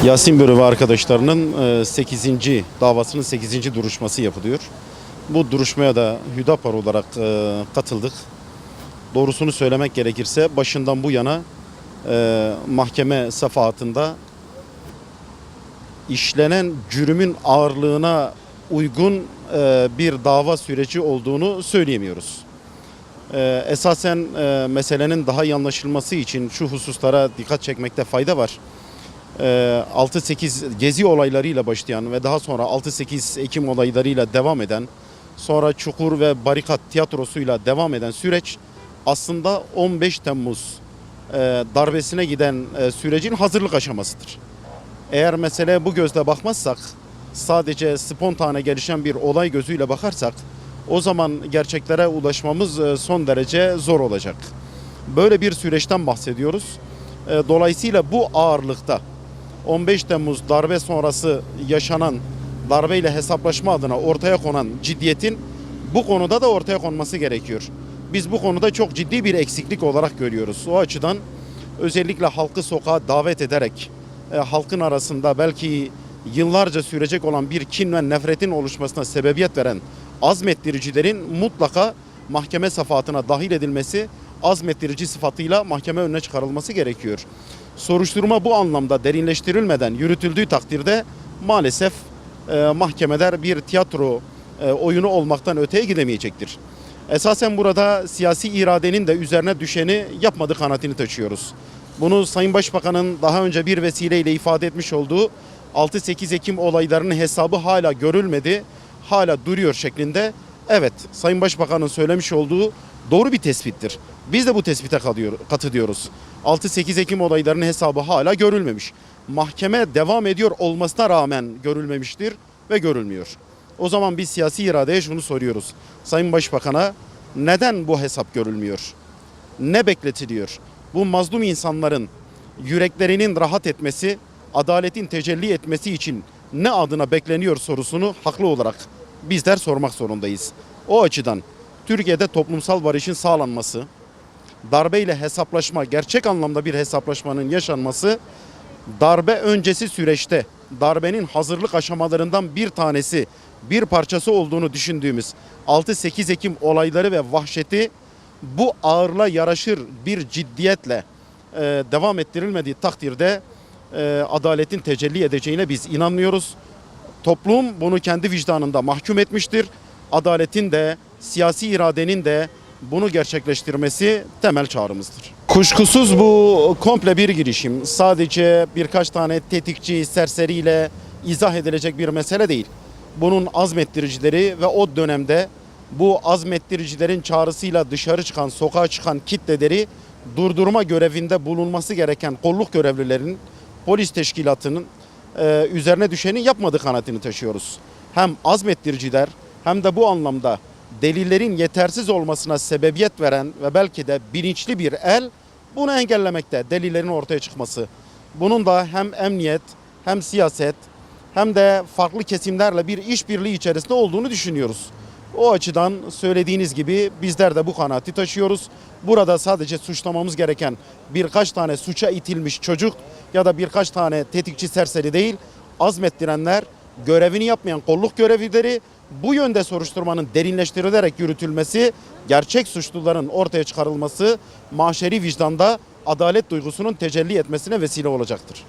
Yasin Börü ve arkadaşlarının 8. davasının 8. duruşması yapılıyor. Bu duruşmaya da Hüdapar olarak katıldık. Doğrusunu söylemek gerekirse başından bu yana mahkeme safahatında işlenen cürümün ağırlığına uygun bir dava süreci olduğunu söyleyemiyoruz. Esasen meselenin daha iyi anlaşılması için şu hususlara dikkat çekmekte fayda var. 6-8 gezi olaylarıyla başlayan ve daha sonra 6-8 Ekim olaylarıyla devam eden, sonra Çukur ve Barikat tiyatrosuyla devam eden süreç aslında 15 Temmuz darbesine giden sürecin hazırlık aşamasıdır. Eğer meseleye bu gözle bakmazsak, sadece spontane gelişen bir olay gözüyle bakarsak, o zaman gerçeklere ulaşmamız son derece zor olacak. Böyle bir süreçten bahsediyoruz. Dolayısıyla bu ağırlıkta 15 Temmuz darbe sonrası yaşanan darbeyle hesaplaşma adına ortaya konan ciddiyetin bu konuda da ortaya konması gerekiyor. Biz bu konuda çok ciddi bir eksiklik olarak görüyoruz. O açıdan özellikle halkı sokağa davet ederek halkın arasında belki yıllarca sürecek olan bir kin ve nefretin oluşmasına sebebiyet veren azmettiricilerin mutlaka mahkeme safahatına dahil edilmesi, azmettirici sıfatıyla mahkeme önüne çıkarılması gerekiyor. Soruşturma bu anlamda derinleştirilmeden yürütüldüğü takdirde maalesef mahkemeler bir tiyatro oyunu olmaktan öteye gidemeyecektir. Esasen burada siyasi iradenin de üzerine düşeni yapmadığı kanaatini taşıyoruz. Bunu Sayın Başbakan'ın daha önce bir vesileyle ifade etmiş olduğu 6-8 Ekim olaylarının hesabı hala görülmedi, hala duruyor şeklinde. Evet, Sayın Başbakan'ın söylemiş olduğu doğru bir tespittir. Biz de bu tespite katılıyoruz. 6-8 Ekim olaylarının hesabı hala görülmemiş. Mahkeme devam ediyor olmasına rağmen görülmemiştir ve görülmüyor. O zaman biz siyasi iradeye şunu soruyoruz. Sayın Başbakan'a neden bu hesap görülmüyor? Ne bekletiliyor? Bu mazlum insanların yüreklerinin rahat etmesi, adaletin tecelli etmesi için ne adına bekleniyor sorusunu haklı olarak bizler sormak zorundayız. O açıdan Türkiye'de toplumsal barışın sağlanması, darbeyle hesaplaşma, gerçek anlamda bir hesaplaşmanın yaşanması, darbe öncesi süreçte darbenin hazırlık aşamalarından bir tanesi, bir parçası olduğunu düşündüğümüz 6-8 Ekim olayları ve vahşeti bu ağırla yaraşır bir ciddiyetle devam ettirilmediği takdirde adaletin tecelli edeceğine biz inanmıyoruz. Toplum bunu kendi vicdanında mahkum etmiştir. Adaletin de siyasi iradenin de bunu gerçekleştirmesi temel çağrımızdır. Kuşkusuz bu komple bir girişim. Sadece birkaç tane tetikçi, serseriyle izah edilecek bir mesele değil. Bunun azmettiricileri ve o dönemde bu azmettiricilerin çağrısıyla dışarı çıkan, sokağa çıkan kitleleri durdurma görevinde bulunması gereken kolluk görevlilerinin, polis teşkilatının üzerine düşeni yapmadığı kanaatini taşıyoruz. Hem azmettiriciler hem de bu anlamda delillerin yetersiz olmasına sebebiyet veren ve belki de bilinçli bir el bunu engellemekte, delillerin ortaya çıkması. Bunun da hem emniyet hem siyaset hem de farklı kesimlerle bir işbirliği içerisinde olduğunu düşünüyoruz. O açıdan söylediğiniz gibi bizler de bu kanaati taşıyoruz. Burada sadece suçlamamız gereken birkaç tane suça itilmiş çocuk ya da birkaç tane tetikçi serseri değil, azmettirenler, görevini yapmayan kolluk görevlileri, bu yönde soruşturmanın derinleştirilerek yürütülmesi, gerçek suçluların ortaya çıkarılması, mahşeri vicdanda adalet duygusunun tecelli etmesine vesile olacaktır.